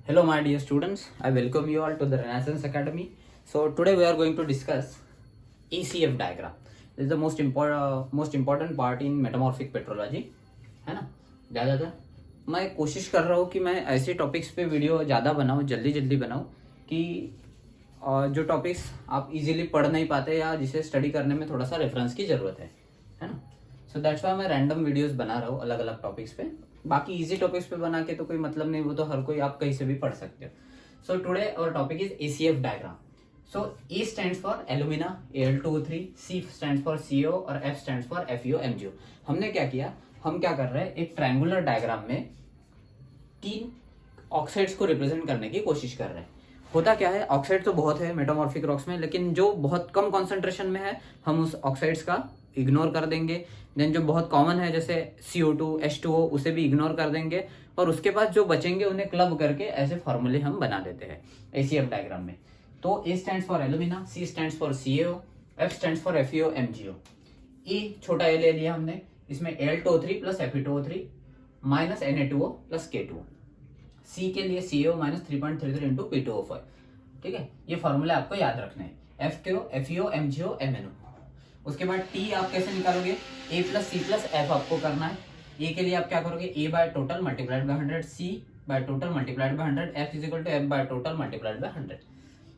Hello, my dear students. I welcome you all to the Renaissance Academy. So today we are going to discuss ACF diagram. This is the most important part in metamorphic petrology, है ना। ज़्यादातर मैं कोशिश कर रहा हूँ कि मैं ऐसे टॉपिक्स पे वीडियो ज़्यादा बनाऊँ, जल्दी बनाऊँ कि जो टॉपिक्स आप इजीली पढ़ नहीं पाते या जिसे स्टडी करने में थोड़ा सा रेफरेंस की ज़रूरत है ना। सो दैट्स वाई मैं रैंडम वीडियोस बना रहा हूँ अलग अलग टॉपिक्स पे। बाकी इजी टॉपिक्स पे बना के तो कोई मतलब नहीं, वो तो हर कोई आप कहीं से भी पढ़ सकते हो। So today our topic is ACF diagram. So E stands for alumina Al2O3, C stands for CO और F stands for FeO MgO। हमने क्या किया, हम क्या कर रहे हैं, एक ट्रायंगुलर डायग्राम में तीन ऑक्साइड्स को रिप्रेजेंट करने की कोशिश कर रहे हैं। होता क्या है, ऑक्साइड तो बहुत है मेटामॉर्फिक रॉक्स में, लेकिन जो बहुत कम कॉन्सेंट्रेशन में है हम उस ऑक्साइड्स का इग्नोर कर देंगे। देन जो बहुत कॉमन है जैसे CO2 H2O उसे भी इग्नोर कर देंगे, और उसके बाद जो बचेंगे उन्हें क्लब करके ऐसे फॉर्मूले हम बना देते हैं ACF डायग्राम में। तो A stands for alumina, C stands for CO, F stands for FeO MgO। E छोटा ए ले लिया हमने, इसमें Al2O3 plus Fe2O3 minus Na2O plus K2O। C के लिए CO माइनस 3.33 इंटू P2O5। ठीक है, ये फॉर्मूला आपको याद रखने हैं, FeO MgO MnO। उसके बाद T आप कैसे निकालोगे, A plus C plus F आपको करना है। A के लिए आप क्या करोगे, A by total multiplied by 100, C by total multiplied by 100, F is equal to F by total multiplied by 100।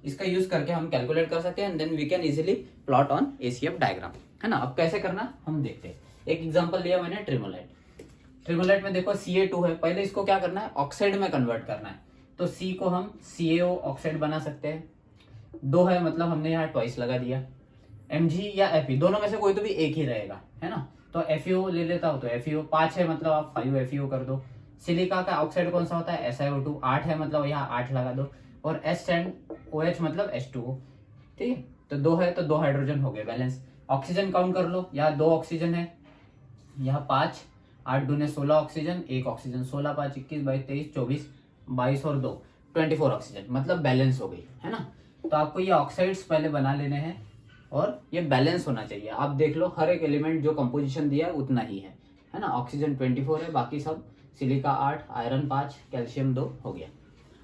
इसका यूज करके हम कैलकुलेट कर सकते हैं and then we can easily plot on ACF diagram, है ना। अब कैसे करना हम देखते हैं। एक एग्जांपल लिया मैंने ट्रिमोलाइट में देखो Ca2 है, पहले इसको क्या करना है, ऑक्साइड में कन्वर्ट करना है। तो C को हम CaO ऑक्साइड बना सकते हैं। 2 है मतलब हमने यहाँ ट्वाइस लगा दिया। Mg या Fe दोनों में से कोई तो भी एक ही रहेगा, है ना। तो FeO ले लेता हूँ तो FeO 5 है मतलब आप 5 FeO कर दो। सिलिका का ऑक्साइड कौन सा होता है, SiO2। 8 है मतलब यहाँ 8 लगा दो, और S एंड OH मतलब H2O। ठीक है, तो 2 है तो 2 हाइड्रोजन हो गए बैलेंस। ऑक्सीजन काउंट कर लो, यहाँ 2 ऑक्सीजन है, यहाँ 5, 8 दूने 16 ऑक्सीजन, 1 ऑक्सीजन, 16 5 21 22 23 24 22 और 2 24 ऑक्सीजन, मतलब बैलेंस हो गई, है ना। तो आपको ये ऑक्साइड्स पहले बना लेने हैं और ये बैलेंस होना चाहिए। आप देख लो हर एक एलिमेंट जो कंपोजिशन दिया है उतना ही है ना। ऑक्सीजन 24 है, बाकी सब सिलिका 8, आयरन 5, कैल्शियम 2 हो गया।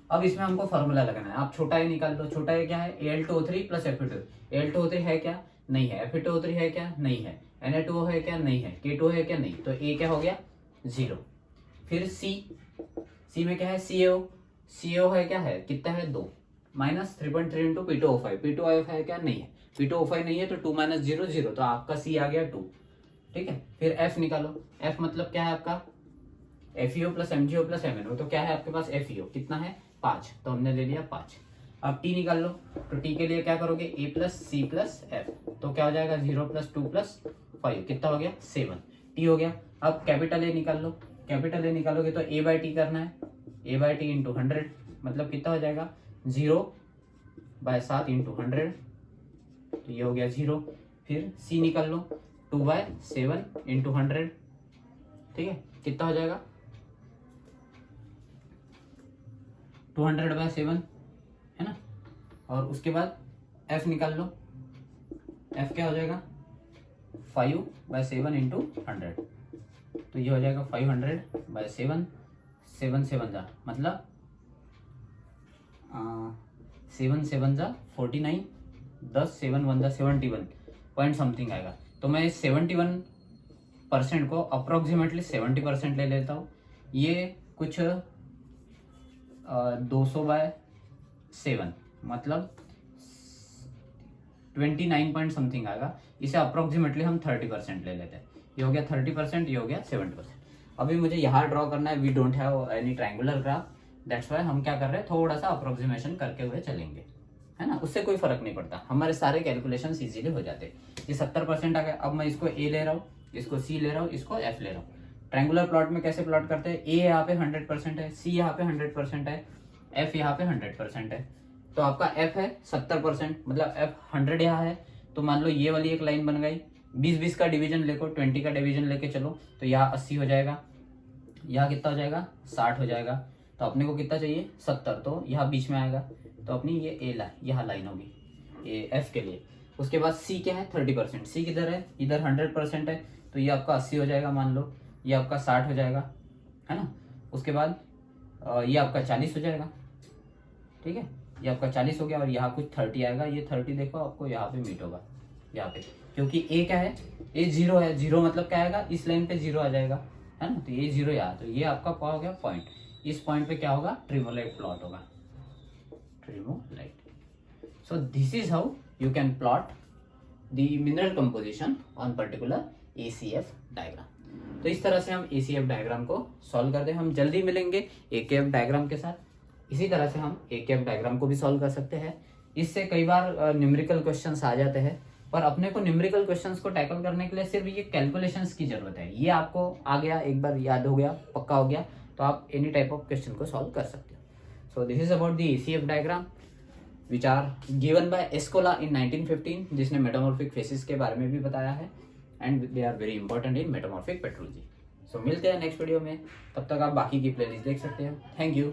अब इसमें हमको फॉर्मूला लगाना है। आप छोटा ए निकाल लो, छोटा ए क्या है, Al2O3 प्लस Fe2। Al2O3 है क्या, नहीं है। Fe2O3 है क्या, नहीं है। Na2O है क्या, नहीं है। K2O है क्या, नहीं। तो A क्या हो गया, 0। फिर C में क्या है, CO है क्या है, कितना है, 2 माइनस 3.3 इंटू P2O5। P2O5 है क्या, नहीं है। P2O5 नहीं है तो 2 माइनस 0 0, तो आपका C आ गया 2। ठीक है, फिर F निकालो। F मतलब क्या है आपका, FeO plus MgO plus MnO। तो क्या है आपके पास, FeO कितना है, 5, तो हमने ले लिया 5। अब T निकाल लो, तो T के लिए क्या करोगे, A plus C plus F, तो क्या हो जाएगा 0 प्लस 2 प्लस 5, कितना हो गया 7, T हो गया। अब कैपिटल A निकाल लो, कैपिटल A निकालोगे तो A बाई T करना है, A बाई T इंटू 100, मतलब कितना हो जाएगा 0 बाय 7 इंटू 100, तो ये हो गया 0। फिर C निकाल लो, 2 बाय 7 इंटू 100, ठीक है, कितना हो जाएगा 200 बाय 7, है ना। और उसके बाद F निकाल लो, F क्या हो जाएगा 5 बाय 7 इंटू 100, तो ये हो जाएगा 500 बाय 7, 7 7 जा मतलब 7 7 जा 49, 10 7 1 जा 71 पॉइंट समथिंग आएगा। तो मैं इस 71% को अप्रोक्सीमेटली 70% ले लेता हूँ। ये कुछ 200 बाय 7 मतलब 29 पॉइंट समथिंग आएगा। इसे अप्रोक्सीमेटली हम 30% ले लेते हैं। ये हो गया 30%, ये हो गया 70%। अभी मुझे यहाँ ड्रॉ करना है, we don't have any triangular graph, that's why हम क्या कर रहे हैं, थोड़ा सा अप्रोक्सीमेशन करके हुए चलेंगे, है ना। उससे कोई फर्क नहीं पड़ता, हमारे सारे कैलकुलेशन इजीली हो जाते हैं। ये 70% आ गया। अब मैं इसको A ले रहा हूँ, इसको C ले रहा हूँ, इसको F ले रहा हूँ। ट्रायंगुलर प्लॉट में कैसे प्लॉट करते हैं, A यहाँ पे 100% है, C यहाँ पे 100% है, F यहाँ पे 100% है। तो आपका F है 70%, मतलब F 100 यहाँ है, तो मान लो ये वाली एक लाइन बन गई। 20 का डिवीजन लेको, 20 का डिवीजन लेके चलो, तो यहाँ 80 हो जाएगा, यहाँ कितना हो जाएगा 60 हो जाएगा। तो अपने को कितना चाहिए 70, तो यहाँ बीच में आएगा, तो अपनी ये यहाँ लाइन होगी ये F के लिए। उसके बाद C क्या है 30%, C किधर है, इधर 100% है, तो ये आपका 80 हो जाएगा, मान लो ये आपका 60 हो जाएगा, है ना। उसके बाद ये आपका 40 हो जाएगा, ठीक है, ये आपका 40 हो गया और यहाँ कुछ 30 आएगा। ये 30 देखो आपको यहाँ पे मीट होगा यहाँ पे, क्योंकि ए क्या है, ए 0 है। 0 मतलब क्या आएगा, इस लाइन पे 0 आ जाएगा, है ना। तो ये 0 यहाँ, तो ये आपका क्या हो गया पॉइंट। इस पॉइंट पे क्या होगा, ट्रिमोलाइट प्लॉट होगा, tremolite. So this is how you can plot the mineral composition on particular ACF diagram. तो इस तरह से हम ACF डायग्राम को सॉल्व करते हैं। हम जल्दी मिलेंगे AKF डायग्राम के साथ। इसी तरह से हम AKF डायग्राम को भी सॉल्व कर सकते हैं। इससे कई बार न्यूमेरिकल क्वेश्चंस आ जाते हैं, पर अपने को न्यूमेरिकल क्वेश्चंस को टैकल करने के लिए सिर्फ ये कैलकुलेशंस की जरूरत है। ये आपको आ गया, एक बार याद हो गया, पक्का हो गया, तो आप एनी टाइप ऑफ क्वेश्चन को सॉल्व कर सकते हो। So this is about the ACF diagram which are given by Eskola in 1915, जिसने मेटामॉर्फिक फेसिस के बारे में भी बताया है, and they are very important in metamorphic petrology. सो मिलते हैं नेक्स्ट वीडियो में, तब तक आप बाकी की प्लेलिस्ट देख सकते हैं। Thank you.